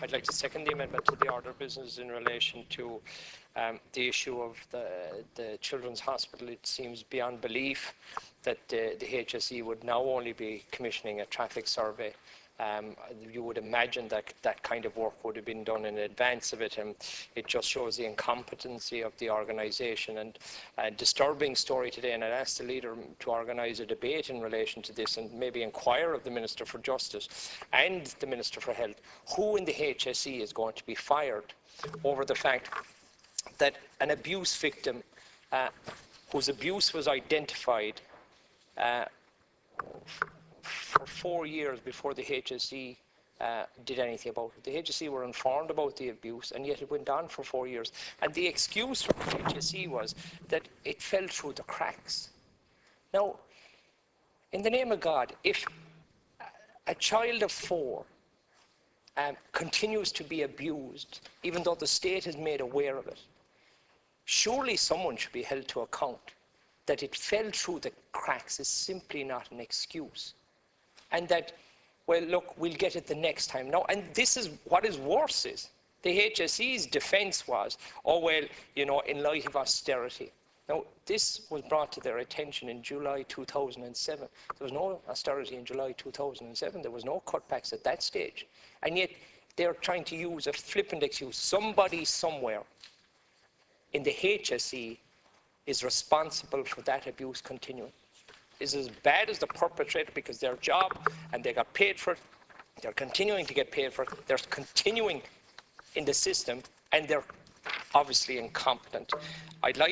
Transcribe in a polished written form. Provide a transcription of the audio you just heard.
I'd like to second the amendment to the order of business in relation to the issue of the Children's Hospital. It seems beyond belief that the HSE would now only be commissioning a traffic survey. You would imagine that that kind of work would have been done in advance of it, and it just shows the incompetency of the organisation. And a disturbing story today, and I'd ask the leader to organise a debate in relation to this and maybe inquire of the Minister for Justice and the Minister for Health who in the HSE is going to be fired over the fact that an abuse victim whose abuse was identified for 4 years before the HSE did anything about it. The HSE were informed about the abuse, and yet it went on for 4 years. And the excuse from the HSE was that it fell through the cracks. Now, in the name of God, if a child of 4 continues to be abused, even though the state is made aware of it, surely someone should be held to account. That it fell through the cracks is simply not an excuse. And that, well, look, we'll get it the next time. No, and this is what is worse is, the HSE's defence was, oh, well, you know, in light of austerity. Now, this was brought to their attention in July 2007. There was no austerity in July 2007. There was no cutbacks at that stage. And yet, they're trying to use a flippant excuse. Somebody somewhere in the HSE is responsible for that abuse continuing. Is as bad as the perpetrator because their job and they got paid for it. They're continuing to get paid for it. They're continuing in the system and they're obviously incompetent. I'd like